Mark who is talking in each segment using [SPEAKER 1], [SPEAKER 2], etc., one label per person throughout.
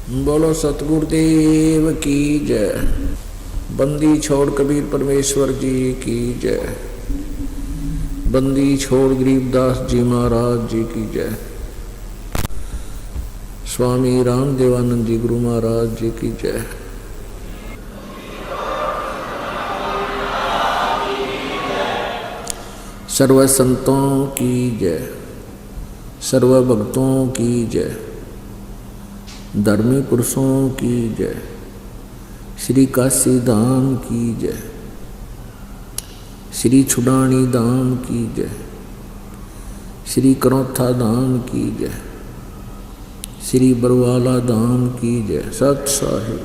[SPEAKER 1] बोलो सतगुरुदेव की जय। बंदी छोड़ कबीर परमेश्वर जी की जय। बंदी छोड़ गरीबदास जी महाराज जी की जय। स्वामी रामदेवानंद जी गुरु महाराज जी की जय। सर्व संतों की जय, सर्व भक्तों की जय, धर्मी पुरुषों की जय, श्री काशी धाम की जय, श्री छुडानी धाम की जय, श्री करौथा धाम की जय, श्री बरवाला धाम की जय। सत साहिब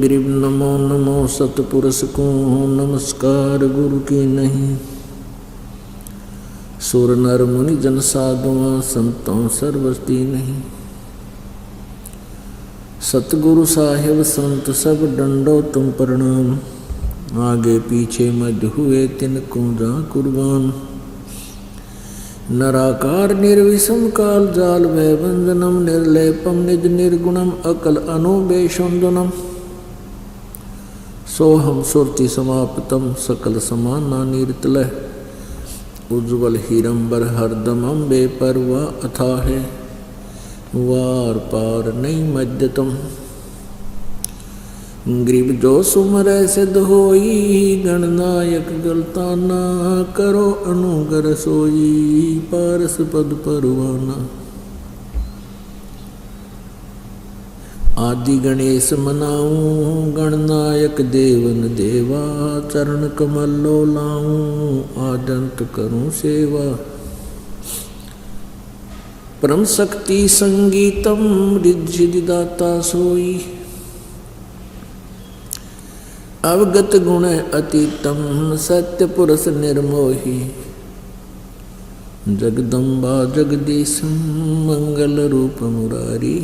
[SPEAKER 1] गरीब नमो नमो सतपुरुष को नमस्कार गुरु की नहीं। सुर नर मुनि जन साधुआ संतों सर्वस्ती नहीं। सतगुरु साहिब संत सब डंडो तुम प्रणाम। आगे पीछे मध्य हुए तिनको जा कुर्बान। नराकार निर्विषम काल जाल भय बंधनम निर्लेपम निज निर्गुणम अकल अनुबेशुंदनम। सोहम सुरति समाप्तम सकल समाना नीरतलय। उज्ज्वल हीरंबर हरदम अम्बे परवा अथा है वार पार नहीं मध्यतम। ग्रीब जो सुमर सिद्ध होई गणनायक गलताना। करो अनुगर सोई पारस पद परवाना। आदि गणेश मनाऊं गणनायक देवन देवा। चरण कमल लो लाऊं आदंत करूं सेवा। परम शक्ति संगीतम रिद्धि दाता सोई। अवगत गुण अतीतम सत्य पुरुष निर्मोही। जगदम्बा जगदीशम मंगल रूप मुरारी।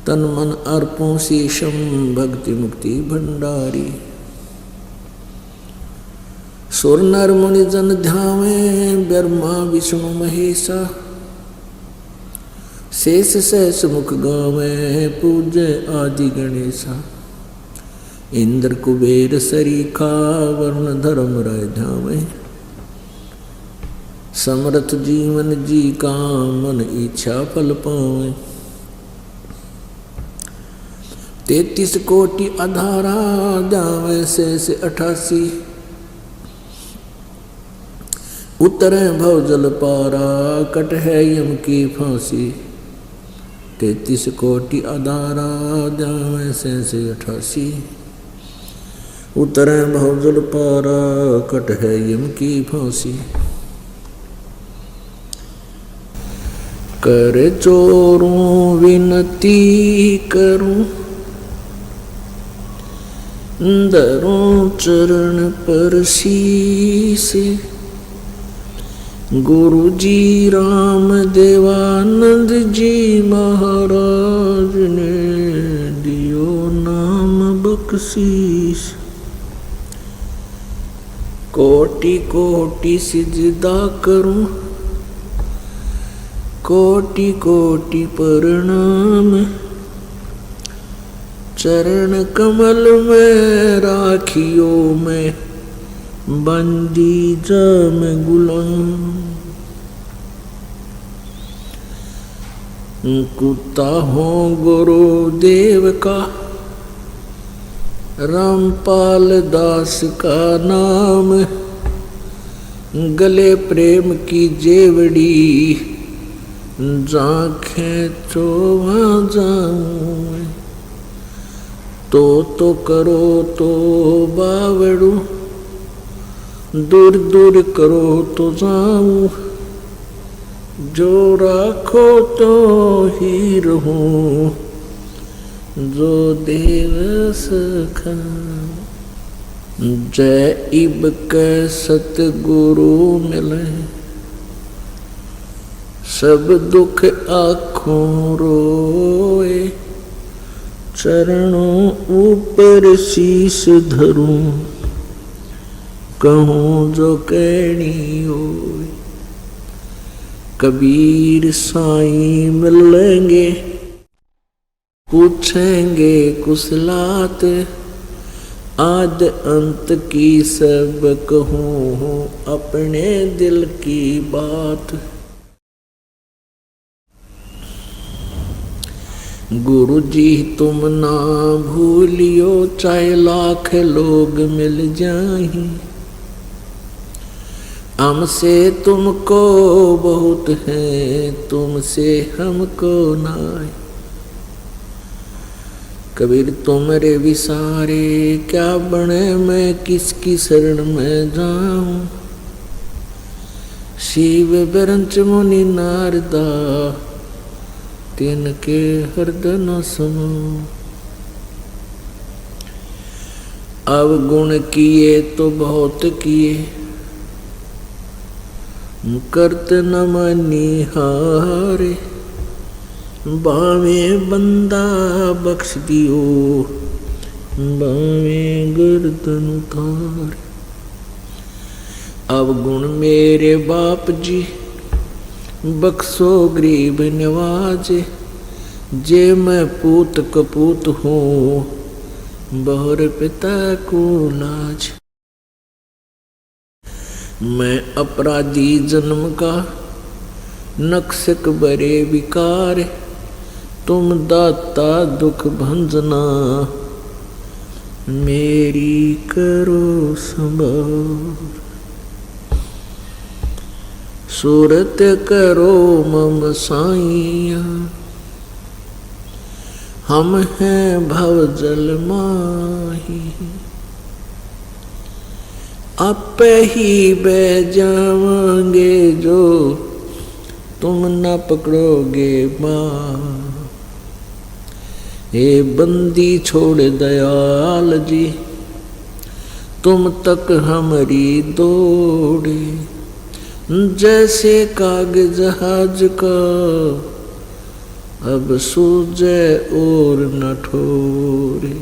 [SPEAKER 1] तन मन अर्पों शीशम भक्ति मुक्ति भंडारी। सुर नर मुनि जन ध्यावे ब्रह्मा विष्णु महेशा। शेष सहस मुख गावे पूज्य आदि गणेशा। इंद्र कुबेर सरीखा वर्ण धर्म राय ध्यावे। समर्थ जीवन जी का मन इच्छा फल पावे। 33 कोटि अधारा जावे से 88। उतरे भव जल पारा कट है यम की फांसी। 33 कोटि अधारा जावे से 88। उतरे भव जल पारा कट है यम की फांसी। कर चोरूं विनती करूं धरूं चरण पर शीस। गुरु जी राम देवानंद जी महाराज ने दियो नाम बख्शीश। कोटि कोटि सिजदा करूं कोटि कोटि प्रणाम। चरण कमल में राखियो में बंदी जाम गुलाम। कुत्ता हो गुरुदेव का रामपाल दास का नाम। गले प्रेम की जेवड़ी जांखें चो वहाँ जाऊं। तो करो तो बावड़ू दूर दूर करो तो जाऊं। जो राखो तो ही रहूं जो देव सखा। जय इब के सतगुरु मिले सब दुख आँखों रोए। चरणों ऊपर शीश धरूं कहूँ जो कहनी होए। कबीर साईं मिलेंगे, पूछेंगे कुशलात, आद अंत की सब कहूँ अपने दिल की बात। गुरु जी तुम ना भूलियो, चाहे लाख लोग मिल जाएं, हमसे तुमको बहुत है, तुमसे हमको नाय। कबीर तुमरे विसारे क्या बने, मैं किसकी शरण में जाऊं। शिव बिरंच मुनि नारदा, तिनके हृदय न समो। अवगुण किए तो बहुत किए, करत न मनिहारे। बावे बंदा बख्श दियो, बावे गर्दन उतारे। अवगुण मेरे बाप जी, बख्शो गरीब नवाजे। जे मैं पूत कपूत हूँ, बहुर पिता को लाज। मैं अपराधी जन्म का, नक्सक बरे विकार। तुम दाता दुख भंजना, मेरी करो संभाल। सूरत करो मम साइया, हम हैं भव जल माही। आपे ही बह जावांगे जो, तुम न पकड़ोगे माँ। हे बंदी छोड़ दयाल जी, तुम तक हमारी दौड़े। जैसे कागज जहाज का, अब सूझे और न ठोरे।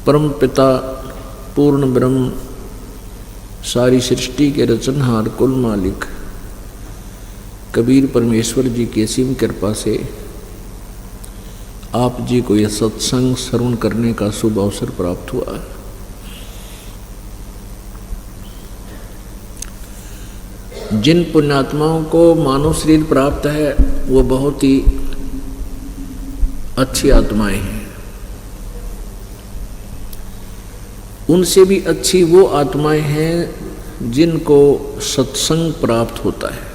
[SPEAKER 1] परम पिता पूर्ण ब्रह्म, सारी सृष्टि के रचनहार कुल मालिक कबीर परमेश्वर जी की असीम कृपा से आप जी को यह सत्संग श्रवण करने का शुभ अवसर प्राप्त हुआ। जिन पुण्यात्माओं को मानव शरीर प्राप्त है वो बहुत ही अच्छी आत्माएं हैं। उनसे भी अच्छी वो आत्माएं हैं जिनको सत्संग प्राप्त होता है।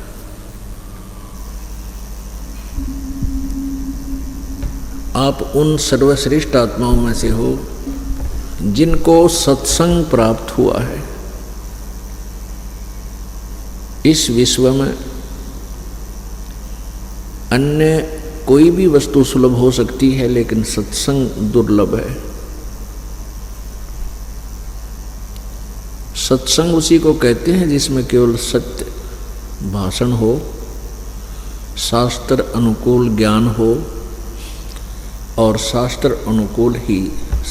[SPEAKER 1] आप उन सर्वश्रेष्ठ आत्माओं में से हो जिनको सत्संग प्राप्त हुआ है। इस विश्व में अन्य कोई भी वस्तु सुलभ हो सकती है, लेकिन सत्संग दुर्लभ है। सत्संग उसी को कहते हैं जिसमें केवल सत्य भाषण हो, शास्त्र अनुकूल ज्ञान हो और शास्त्र अनुकूल ही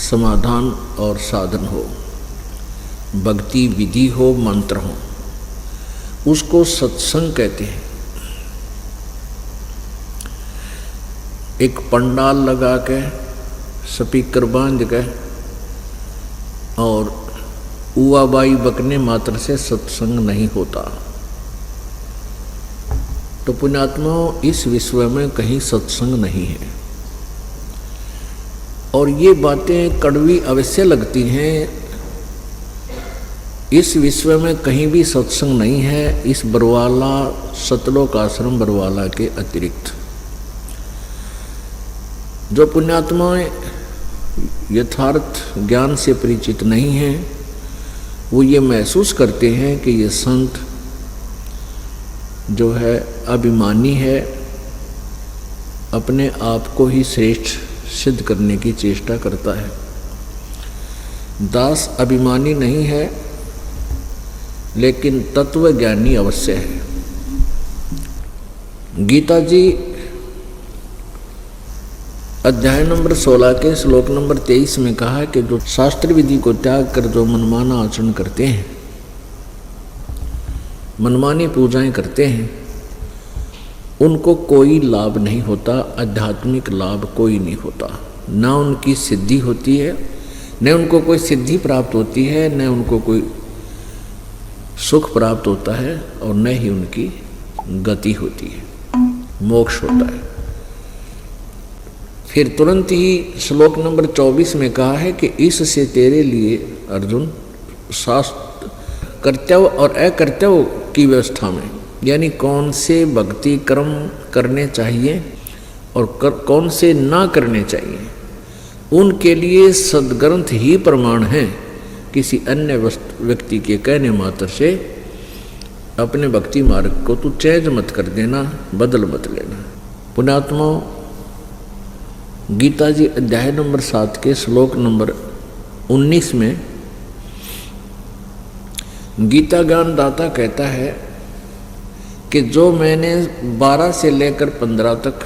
[SPEAKER 1] समाधान और साधन हो, भक्ति विधि हो, मंत्र हो, उसको सत्संग कहते हैं। एक पंडाल लगा के स्पीकर बांध के और उवाबाई बकने मात्र से सत्संग नहीं होता। तो पुण्यात्माओं, इस विश्व में कहीं सत्संग नहीं है। और ये बातें कड़वी अवश्य लगती हैं। इस विश्व में कहीं भी सत्संग नहीं है, इस बरवाला सतलोक आश्रम बरवाला के अतिरिक्त। जो पुण्यात्माएं यथार्थ ज्ञान से परिचित नहीं हैं, वो ये महसूस करते हैं कि ये संत जो है अभिमानी है, अपने आप को ही श्रेष्ठ सिद्ध करने की चेष्टा करता है। दास अभिमानी नहीं है, लेकिन तत्वज्ञानी अवश्य है। गीता जी अध्याय नंबर 16 के श्लोक नंबर 23 में कहा है कि जो शास्त्र विधि को त्याग कर जो मनमाना आचरण करते हैं, मनमानी पूजाएं करते हैं, उनको कोई लाभ नहीं होता, आध्यात्मिक लाभ कोई नहीं होता। ना उनकी सिद्धि होती है, न उनको कोई सिद्धि प्राप्त होती है, न उनको कोई सुख प्राप्त होता है, और न ही उनकी गति होती है, मोक्ष होता है। फिर तुरंत ही श्लोक नंबर 24 में कहा है कि इससे तेरे लिए अर्जुन शास्त्र कर्तव्य और अकर्तव्य की व्यवस्था में, यानी कौन से भक्ति कर्म करने चाहिए और कौन से ना करने चाहिए, उनके लिए सद्ग्रंथ ही प्रमाण है। किसी अन्य व्यक्ति के कहने मात्र से अपने भक्ति मार्ग को तू चेंज मत कर देना, बदल मत लेना। पुण्यात्माओं, गीता जी अध्याय नंबर 7 के श्लोक नंबर 19 में गीता ज्ञान दाता कहता है कि जो मैंने 12 से लेकर 15 तक,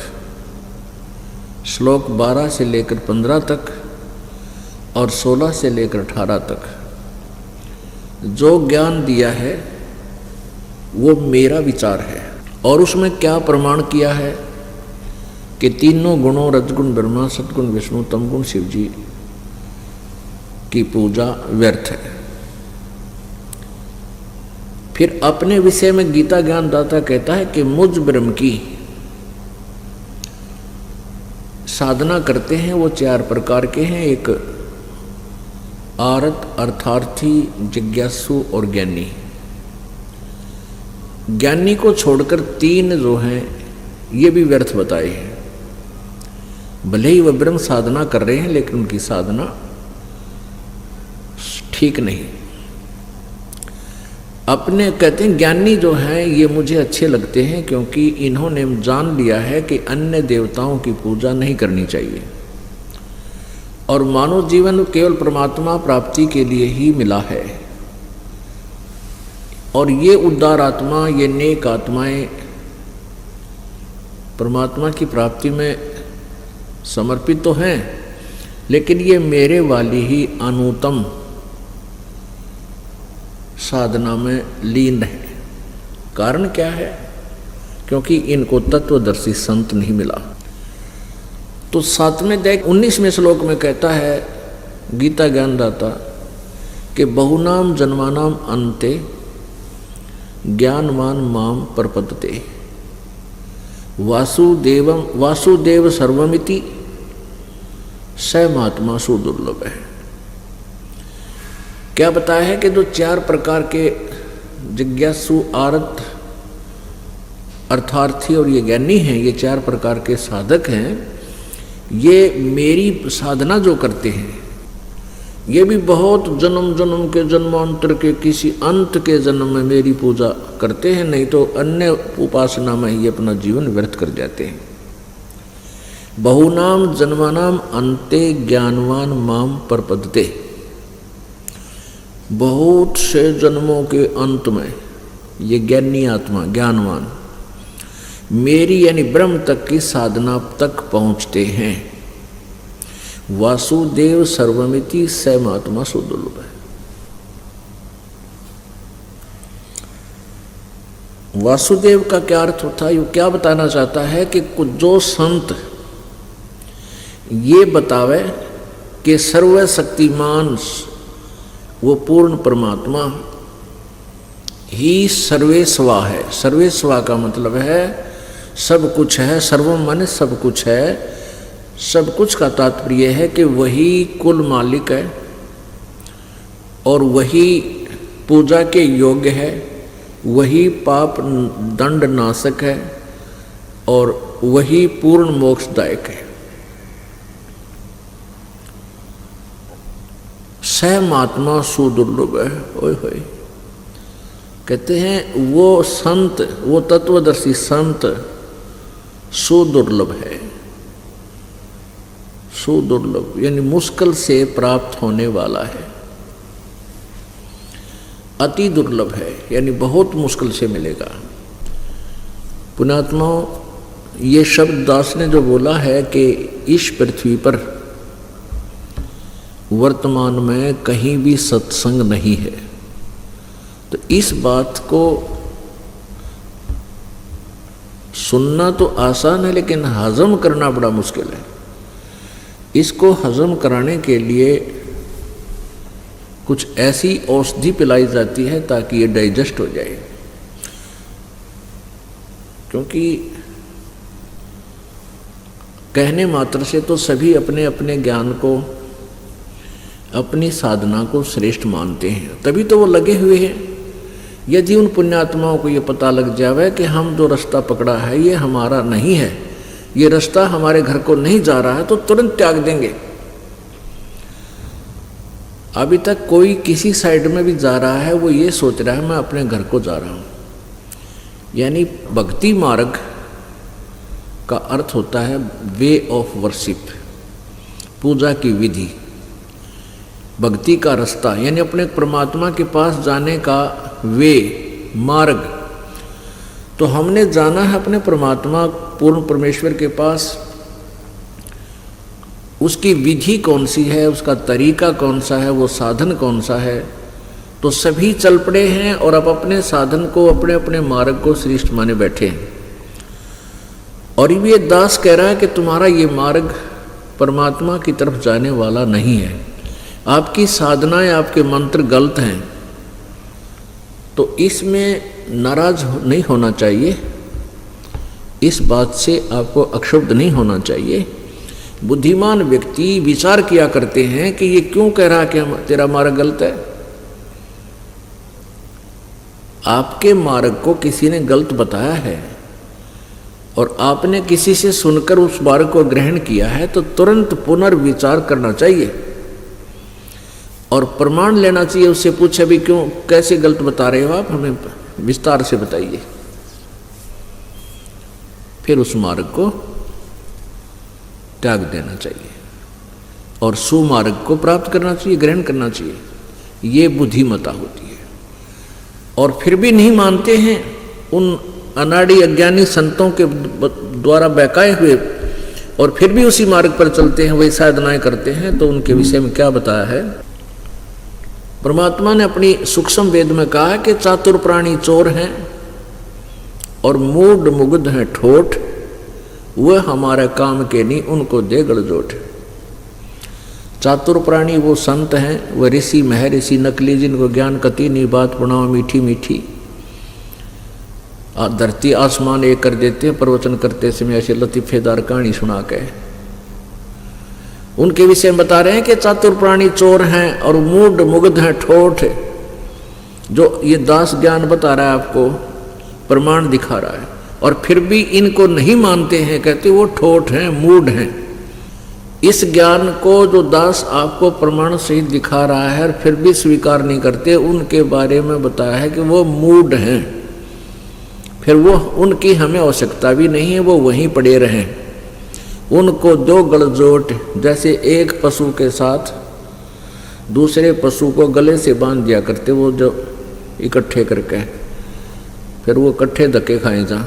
[SPEAKER 1] श्लोक 12 से लेकर 15 तक और 16 से लेकर 18 तक जो ज्ञान दिया है वो मेरा विचार है। और उसमें क्या प्रमाण किया है कि तीनों गुणों रजगुण ब्रह्मा, सतगुण विष्णु, तमगुण शिव जी की पूजा व्यर्थ है। फिर अपने विषय में गीता ज्ञान दाता कहता है कि मुझ ब्रह्म की साधना करते हैं वो 4 प्रकार के हैं। एक आरत, अर्थार्थी, जिज्ञासु और ज्ञानी। ज्ञानी को छोड़कर 3 जो हैं ये भी व्यर्थ बताए हैं। भले ही वह ब्रह्म साधना कर रहे हैं लेकिन उनकी साधना ठीक नहीं। अपने कहते हैं ज्ञानी जो हैं ये मुझे अच्छे लगते हैं क्योंकि इन्होंने जान लिया है कि अन्य देवताओं की पूजा नहीं करनी चाहिए और मानव जीवन केवल परमात्मा प्राप्ति के लिए ही मिला है। और ये उदार आत्मा, ये नेक आत्माएं परमात्मा की प्राप्ति में समर्पित तो हैं, लेकिन ये मेरे वाली ही अनुत्तम साधना में लीन है। कारण क्या है? क्योंकि इनको तत्वदर्शी संत नहीं मिला। तो 7वें अध्याय 19वें श्लोक में कहता है गीता ज्ञानदाता कि बहुनाम जन्मानाम अन्ते ज्ञानवान माम प्रपद्यते वासुदेव सर्वमिति स महात्मा सुदुर्लभ है। क्या बताया है कि जो 4 प्रकार के जिज्ञासु, आरत, अर्थार्थी और ये ज्ञानी हैं, ये 4 प्रकार के साधक हैं, ये मेरी साधना जो करते हैं ये भी बहुत जन्म जन्म के जन्मांतर के किसी अंत के जन्म में मेरी पूजा करते हैं, नहीं तो अन्य उपासना में ही अपना जीवन व्यर्थ कर जाते हैं। बहुनाम जन्मानाम अन्ते ज्ञानवान माम प्रपद्यते। बहुत से जन्मों के अंत में ये ज्ञानी आत्मा, ज्ञानवान मेरी यानी ब्रह्म तक की साधना तक पहुंचते हैं। वासुदेव सर्वमिति स महात्मा सुदुर्लभ है। वासुदेव का क्या अर्थ होता है? ये क्या बताना चाहता है कि जो संत ये बतावे कि सर्वशक्तिमान वो पूर्ण परमात्मा ही सर्वेस्वा है। सर्वेस्वा का मतलब है सब कुछ है, सर्वम माने सब कुछ है। सब कुछ का तात्पर्य है कि वही कुल मालिक है और वही पूजा के योग्य है, वही पाप दंड नाशक है और वही पूर्ण मोक्षदायक है। स महात्मा सुदुर्लभ है। ओए होए, कहते हैं वो संत, वो तत्वदर्शी संत सुदुर्लभ है। सुदुर्लभ यानी मुश्किल से प्राप्त होने वाला है। अति दुर्लभ है यानी बहुत मुश्किल से मिलेगा। पुण्यात्माओं, ये शब्द दास ने जो बोला है कि इस पृथ्वी पर वर्तमान में कहीं भी सत्संग नहीं है, तो इस बात को सुनना तो आसान है लेकिन हजम करना बड़ा मुश्किल है। इसको हजम कराने के लिए कुछ ऐसी औषधि पिलाई जाती है ताकि ये डाइजेस्ट हो जाए। क्योंकि कहने मात्र से तो सभी अपने अपने ज्ञान को, अपनी साधना को श्रेष्ठ मानते हैं, तभी तो वो लगे हुए हैं। यदि उन पुण्यात्माओं को ये पता लग जावे कि हम जो रास्ता पकड़ा है ये हमारा नहीं है, ये रास्ता हमारे घर को नहीं जा रहा है, तो तुरंत त्याग देंगे। अभी तक कोई किसी साइड में भी जा रहा है वो ये सोच रहा है मैं अपने घर को जा रहा हूँ। यानी भक्ति मार्ग का अर्थ होता है वे ऑफ वर्शिप, पूजा की विधि, भक्ति का रास्ता, यानी अपने परमात्मा के पास जाने का वे, मार्ग। तो हमने जाना है अपने परमात्मा पूर्ण परमेश्वर के पास। उसकी विधि कौन सी है, उसका तरीका कौन सा है, वो साधन कौन सा है। तो सभी चल पड़े हैं और अब अपने साधन को, अपने अपने मार्ग को श्रेष्ठ माने बैठे हैं। और ये दास कह रहा है कि तुम्हारा ये मार्ग परमात्मा की तरफ जाने वाला नहीं है, आपकी साधनाएं, आपके मंत्र गलत हैं। तो इसमें नाराज नहीं होना चाहिए, इस बात से आपको अक्षुब्ध नहीं होना चाहिए। बुद्धिमान व्यक्ति विचार किया करते हैं कि ये क्यों कह रहा है कि तेरा मार्ग गलत है। आपके मार्ग को किसी ने गलत बताया है और आपने किसी से सुनकर उस मार्ग को ग्रहण किया है, तो तुरंत पुनर्विचार करना चाहिए और प्रमाण लेना चाहिए। उससे पूछे भी क्यों, कैसे गलत बता रहे हो आप, हमें विस्तार से बताइए। फिर उस मार्ग को त्याग देना चाहिए और सुमार्ग को प्राप्त करना चाहिए, ग्रहण करना चाहिए। ये बुद्धिमता होती है। और फिर भी नहीं मानते हैं, उन अनाड़ी अज्ञानी संतों के द्वारा बहकाए हुए, और फिर भी उसी मार्ग पर चलते हैं, वही साधनाएं करते हैं। तो उनके विषय में क्या बताया है? परमात्मा ने अपनी सूक्ष्म वेद में कहा कि चातुर प्राणी चोर हैं और मूढ़ मुग्ध हैं ठोठ, वह हमारे काम के नहीं, उनको दे गड़जोट। चातुर प्राणी वो संत हैं, वह ऋषि महर्षि नकली, जिनको ज्ञान कति नहीं, बात बनाओ मीठी मीठी, धरती आसमान एक कर देते हैं प्रवचन करते समय ऐसे लतीफेदार कहानी सुना के। उनके विषय में बता रहे हैं कि चातुर प्राणी चोर हैं और मूढ़ मुग्ध हैं ठोठ। जो ये दास ज्ञान बता रहा है आपको, प्रमाण दिखा रहा है, और फिर भी इनको नहीं मानते हैं, कहते वो ठोठ हैं, मूढ़ हैं। इस ज्ञान को जो दास आपको प्रमाण सहित दिखा रहा है और फिर भी स्वीकार नहीं करते, उनके बारे में बताया है कि वो मूढ़ हैं। फिर वो, उनकी हमें आवश्यकता भी नहीं है, वो वहीं पड़े रहें। उनको दो गलजोट, जैसे एक पशु के साथ दूसरे पशु को गले से बांध दिया करते, वो जो इकट्ठे करके, फिर वो इकट्ठे धक्के खाए जा।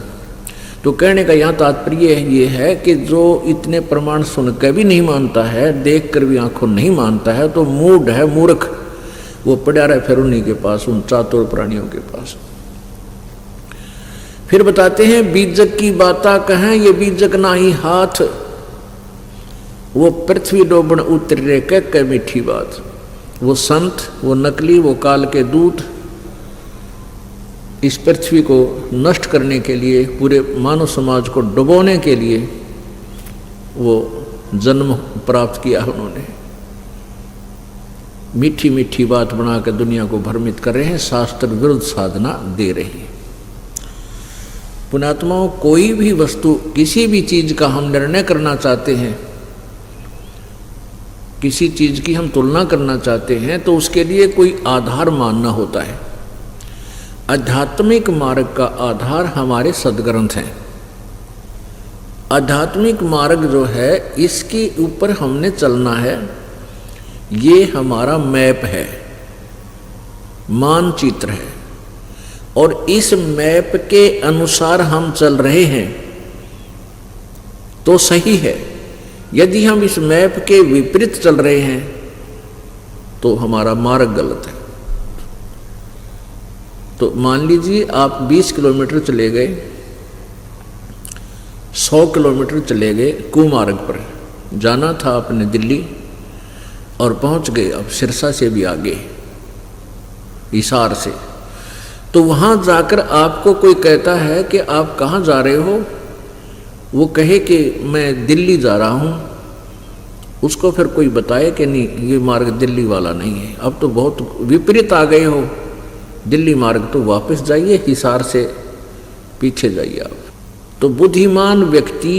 [SPEAKER 1] तो कहने का यहाँ तात्पर्य ये है कि जो इतने प्रमाण सुनकर भी नहीं मानता है, देख कर भी आंखों नहीं मानता है, तो मूढ़ है, मूर्ख। वो पड़ा रहे फिर उन्हीं के पास, उन चातुर प्राणियों के पास। फिर बताते हैं बीजक की बाता कहें, ये बीजक ना ही हाथ, वो पृथ्वी डोबण उतरे कह मीठी बात। वो संत, वो नकली, वो काल के दूत इस पृथ्वी को नष्ट करने के लिए, पूरे मानव समाज को डुबोने के लिए वो जन्म प्राप्त किया उन्होंने। मीठी मीठी बात बनाकर दुनिया को भ्रमित कर रहे हैं, शास्त्र विरुद्ध साधना दे रही है। पुण्यात्माओं, कोई भी वस्तु, किसी भी चीज का हम निर्णय करना चाहते हैं, किसी चीज की हम तुलना करना चाहते हैं, तो उसके लिए कोई आधार मानना होता है। आध्यात्मिक मार्ग का आधार हमारे सद्ग्रंथ हैं। आध्यात्मिक मार्ग जो है, इसके ऊपर हमने चलना है। ये हमारा मैप है, मानचित्र है, और इस मैप के अनुसार हम चल रहे हैं तो सही है। यदि हम इस मैप के विपरीत चल रहे हैं तो हमारा मार्ग गलत है। तो मान लीजिए आप 20 किलोमीटर चले गए 100 किलोमीटर चले गए कुमार्ग पर। जाना था अपने दिल्ली और पहुंच गए अब सिरसा से भी आगे, हिसार से। तो वहाँ जाकर आपको कोई कहता है कि आप कहाँ जा रहे हो, वो कहे कि मैं दिल्ली जा रहा हूँ, उसको फिर कोई बताए कि नहीं ये मार्ग दिल्ली वाला नहीं है, अब तो बहुत विपरीत आ गए हो, दिल्ली मार्ग तो वापस जाइए, हिसार से पीछे जाइए आप। तो बुद्धिमान व्यक्ति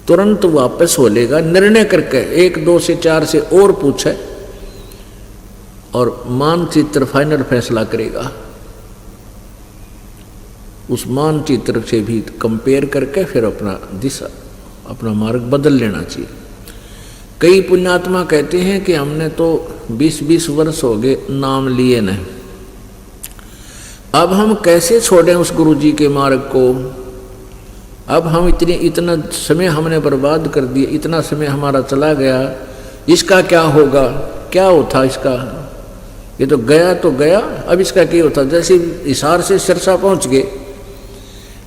[SPEAKER 1] तुरंत वापस हो लेगा, निर्णय करके 1, 2 से 4 से और पूछे और मानचित्र फाइनल फैसला करेगा। उस मानचित्र से भी कंपेयर करके फिर अपना दिशा, अपना मार्ग बदल लेना चाहिए। कई पुण्यात्मा कहते हैं कि हमने तो 20-20 वर्ष हो गए नाम लिए नहीं, अब हम कैसे छोड़ें उस गुरु जी के मार्ग को। अब हम इतना समय हमने बर्बाद कर दिया, इतना समय हमारा चला गया, इसका क्या होगा, क्या होता इसका, ये तो गया, अब इसका क्या होता। जैसे हिसार से सिरसा पहुंच गए,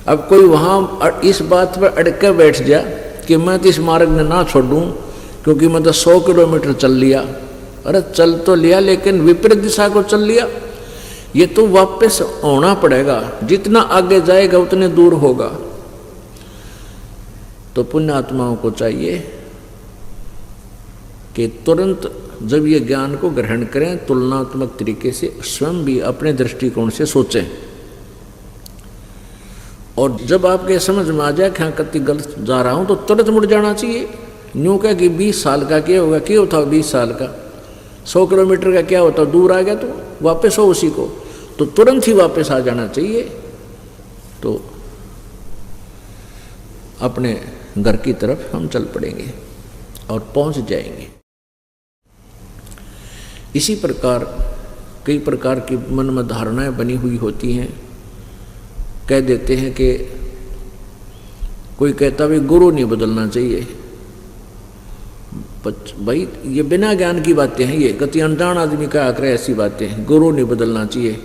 [SPEAKER 1] अब कोई वहाँ इस बात पर अड़के बैठ गया कि मैं तो इस मार्ग में ना छोड़ूं क्योंकि मैं तो 100 किलोमीटर चल लिया। अरे चल तो लिया लेकिन विपरीत दिशा को चल लिया, ये तो वापस होना पड़ेगा, जितना आगे जाएगा उतने दूर होगा। तो पुण्यात्माओं को चाहिए कि तुरंत जब ये ज्ञान को ग्रहण करें, तुलनात्मक तरीके से स्वयं भी अपने दृष्टिकोण से सोचें, और जब आपके समझ में आ जाए कि हाँ कति गलत जा रहा हूं तो तुरंत मुड़ जाना चाहिए। न्यू क्या कि 20 साल का क्या होगा, क्या होता 20 साल का, 100 किलोमीटर का क्या होता, दूर आ गया तो वापस हो उसी को, तो तुरंत ही वापस आ जाना चाहिए। तो अपने घर की तरफ हम चल पड़ेंगे और पहुंच जाएंगे। इसी प्रकार कई प्रकार की मन में धारणाएं बनी हुई होती हैं। कह देते हैं कि कोई कहता भाई गुरु नहीं बदलना चाहिए, भाई ये बिना ज्ञान की बातें हैं, ये कति अनजान आदमी का आकर ऐसी बातें, गुरु नहीं बदलना चाहिए।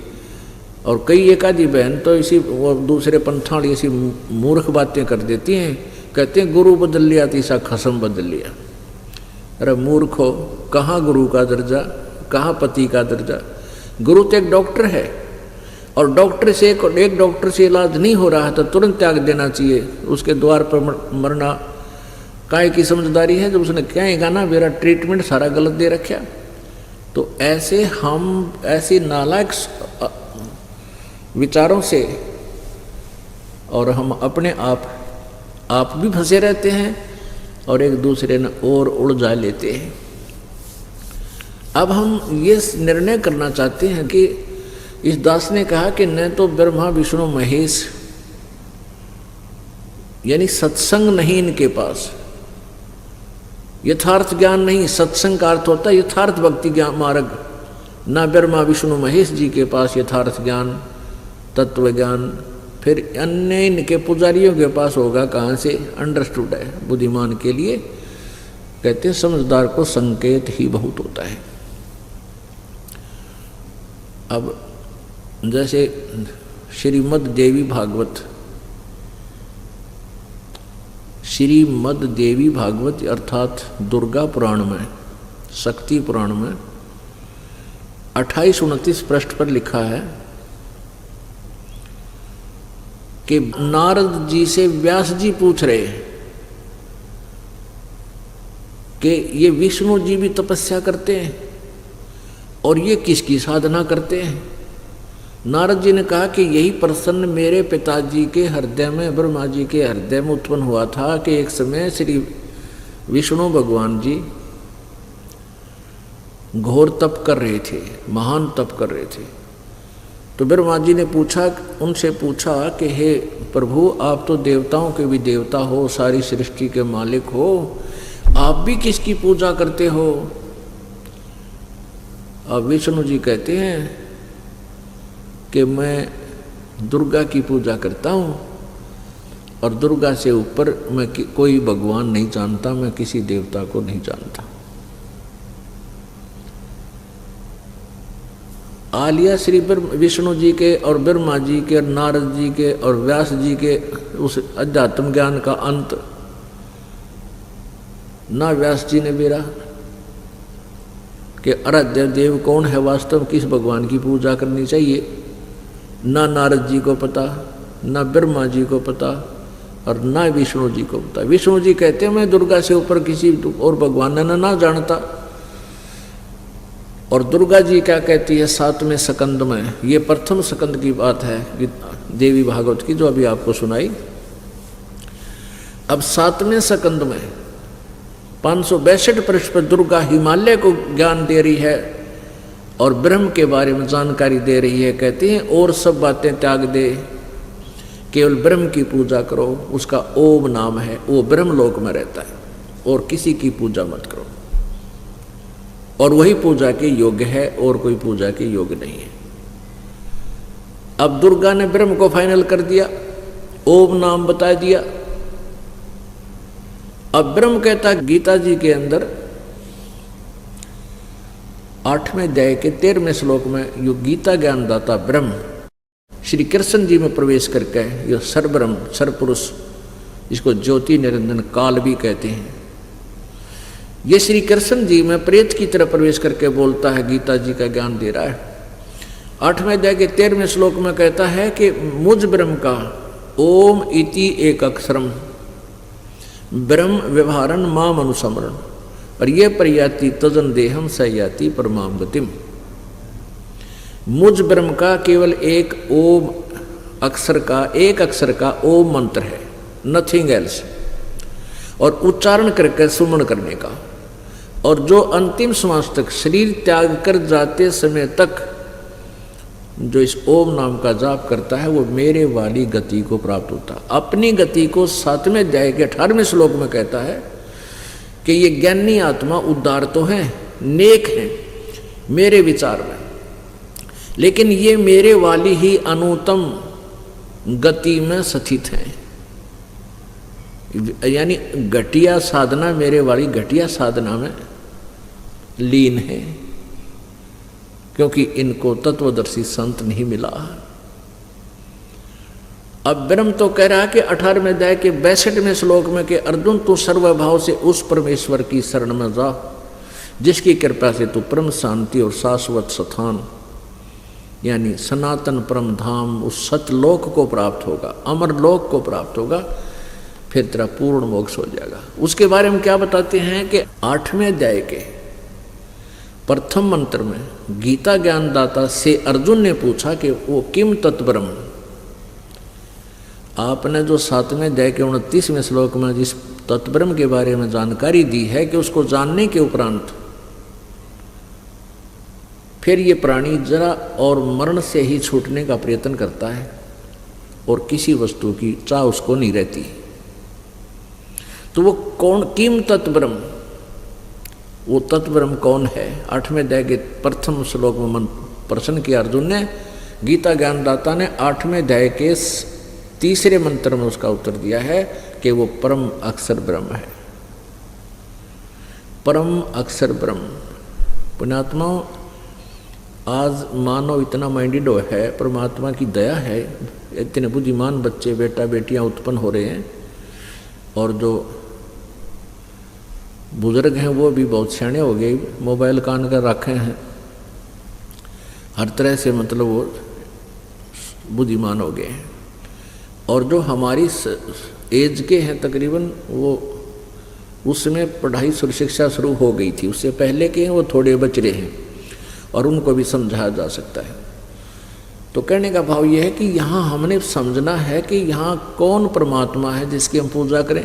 [SPEAKER 1] और कई एक आदि बहन तो इसी वो दूसरे पंथाड़ी ऐसी मूर्ख बातें कर देती हैं, कहते हैं गुरु बदल लिया तो ऐसा खसम बदल लिया। अरे मूर्ख हो, कहाँ गुरु का दर्जा, कहाँ पति का दर्जा। गुरु तो एक डॉक्टर है, और डॉक्टर से एक डॉक्टर से इलाज नहीं हो रहा तो तुरंत त्याग देना चाहिए, उसके द्वार पर मरना काय की समझदारी है जब उसने क्या ही गाना मेरा ट्रीटमेंट सारा गलत दे रखा। तो ऐसे हम ऐसी नालायक विचारों से और हम अपने आप भी फंसे रहते हैं और एक दूसरे ने और उलझा लेते हैं। अब हम ये निर्णय करना चाहते हैं कि इस दास ने कहा कि न तो ब्रह्मा विष्णु महेश, यानी सत्संग नहीं इनके पास, यथार्थ ज्ञान नहीं, सत्संग का अर्थ होता है यथार्थ भक्ति ज्ञान मार्ग। ना ब्रह्मा विष्णु महेश जी के पास यथार्थ ज्ञान, तत्व ज्ञान, फिर अन्य इनके पुजारियों के पास होगा कहाँ से, अंडरस्टूड है। बुद्धिमान के लिए कहते हैं समझदार को संकेत ही बहुत होता है। अब जैसे श्रीमद् देवी भागवत, श्रीमद् देवी भागवत अर्थात दुर्गा पुराण में, शक्ति पुराण में 28-29 पृष्ठ पर लिखा है कि नारद जी से व्यास जी पूछ रहे कि ये विष्णु जी भी तपस्या करते हैं और ये किसकी साधना करते हैं। नारद जी ने कहा कि यही प्रसन्न मेरे पिताजी के हृदय में, ब्रह्मा जी के हृदय में उत्पन्न हुआ था कि एक समय श्री विष्णु भगवान जी घोर तप कर रहे थे, महान तप कर रहे थे। तो ब्रह्मा जी ने उनसे पूछा कि हे प्रभु, आप तो देवताओं के भी देवता हो, सारी सृष्टि के मालिक हो, आप भी किसकी पूजा करते हो। अब विष्णु जी कहते हैं कि मैं दुर्गा की पूजा करता हूँ और दुर्गा से ऊपर मैं कोई भगवान नहीं जानता, मैं किसी देवता को नहीं जानता। आ लिया श्री विष्णु जी के और ब्रह्मा जी के और नारद जी के और व्यास जी के उस अध्यात्म ज्ञान का अंत। ना व्यास जी ने बेरा कि आराध्य देव कौन है, वास्तव किस भगवान की पूजा करनी चाहिए, ना नारद जी को पता, ना ब्रह्मा जी को पता और ना विष्णु जी को पता। विष्णु जी कहते हैं मैं दुर्गा से ऊपर किसी और भगवान ने ना जानता। और दुर्गा जी क्या कहती है 7वें स्कंद में, ये प्रथम स्कंद की बात है देवी भागवत की जो अभी आपको सुनाई। अब 7वें स्कंद में 562 पृष्ठ पर दुर्गा हिमालय को ज्ञान दे रही है और ब्रह्म के बारे में जानकारी दे रही है। कहती हैं और सब बातें त्याग दे, केवल ब्रह्म की पूजा करो, उसका ओम नाम है, वो ब्रह्मलोक में रहता है और किसी की पूजा मत करो, और वही पूजा के योग्य है और कोई पूजा के योग्य नहीं है। अब दुर्गा ने ब्रह्म को फाइनल कर दिया, ओम नाम बता दिया। अब ब्रह्म कहता गीता जी के अंदर 8वें अध्याय के 13वें श्लोक में यो गीता ज्ञानदाता ब्रह्म श्री कृष्ण जी में प्रवेश करके यो सर्वब्रह्म सर्वपुरुष, जिसको ज्योति निरंजन काल भी कहते हैं, ये श्री कृष्ण जी में प्रेत की तरह प्रवेश करके बोलता है, गीता जी का ज्ञान दे रहा है। 8वें अध्याय के 13वें श्लोक में कहता है कि मुझ ब्रह्म का ओम इति एक अक्षरम ब्रह्म व्यवहारन माम अनुसमरण, और ये प्रयाति तजन देहम सयाति परमाम गतिम। मुझ ब्रह्म का केवल एक ओम अक्षर का ओम मंत्र है, नथिंग एल्स, और उच्चारण करके सुमन करने का। और जो अंतिम श्वास तक शरीर त्याग कर जाते समय तक जो इस ओम नाम का जाप करता है वो मेरे वाली गति को प्राप्त होता है। अपनी गति को 7वें अध्याय के 18वें श्लोक में कहता है कि ये ज्ञानी आत्मा उद्धार तो है, नेक है मेरे विचार में, लेकिन ये मेरे वाली ही अनुत्तम गति में स्थित है, यानी घटिया साधना, मेरे वाली घटिया साधना में लीन है, क्योंकि इनको तत्वदर्शी संत नहीं मिला। अब ब्रह्म तो कह रहा है कि 18वें अध्याय के 62वें श्लोक में कि अर्जुन तू सर्वभाव से उस परमेश्वर की शरण में जा जिसकी कृपा से तू परम शांति और शाश्वत स्थान यानी सनातन परम धाम उस सतलोक को प्राप्त होगा, अमर लोक को प्राप्त होगा, फिर तेरा पूर्ण मोक्ष हो जाएगा। उसके बारे में क्या बताते हैं कि 8वें अध्याय के प्रथम मंत्र में गीता ज्ञानदाता से अर्जुन ने पूछा कि वो किम तत्ब्रह्म। आपने जो 7वें अध्याय के 29वें श्लोक में जिस तत्ब्रह्म के बारे में जानकारी दी है कि उसको जानने के उपरांत फिर ये प्राणी जरा और मरण से ही छूटने का प्रयत्न करता है और किसी वस्तु की चाह उसको नहीं रहती। तो वो कौन किम तत्ब्रह्म, वो तत्ब्रह्म कौन है? 8वें अध्याय के प्रथम श्लोक में प्रश्न किया अर्जुन ने। गीता ज्ञानदाता ने 8वें अध्याय के 3रे मंत्र में उसका उत्तर दिया है कि वो परम अक्षर ब्रह्म है। परम अक्षर ब्रह्म। पुण्यात्मा, आज मानव इतना माइंडेड है, परमात्मा की दया है, इतने बुद्धिमान बच्चे बेटा बेटियां उत्पन्न हो रहे हैं, और जो बुजुर्ग हैं वो भी बहुत सियाने हो गए, मोबाइल कान कर रखे हैं, हर तरह से मतलब वो बुद्धिमान हो गए हैं। और जो हमारी एज के हैं तकरीबन, वो उसमें पढ़ाई शिक्षा शुरू हो गई थी, उससे पहले के हैं वो थोड़े बच रहे हैं और उनको भी समझाया जा सकता है। तो कहने का भाव ये है कि यहाँ हमने समझना है कि यहाँ कौन परमात्मा है जिसकी हम पूजा करें।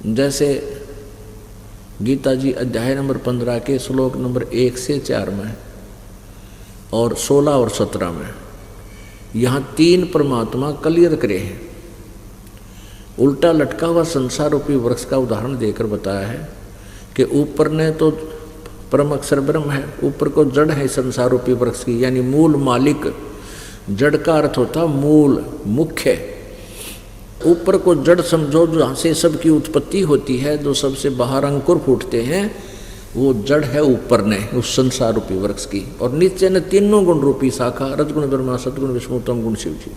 [SPEAKER 1] जैसे गीता जी अध्याय नंबर 15 के श्लोक नंबर 1 से 4 में और 16 और 17 में यहाँ 3 परमात्मा क्लियर करे हैं। उल्टा लटका हुआ संसार रूपी वृक्ष का उदाहरण देकर बताया है कि ऊपर ने तो परम अक्षर ब्रह्म है, ऊपर को जड़ है संसार रूपी वृक्ष की, यानी मूल मालिक। जड़ का अर्थ होता मूल, मुख्य। ऊपर को जड़ समझो, जहाँ से सबकी उत्पत्ति होती है, जो सबसे बाहर अंकुर फूटते हैं, वो जड़ है ऊपर ने उस संसार रूपी वृक्ष की, और नीचे ने तीनों गुण रूपी शाखा, रजगुण ब्रह्मा, सदगुण विष्णु, तम गुण शिव जी।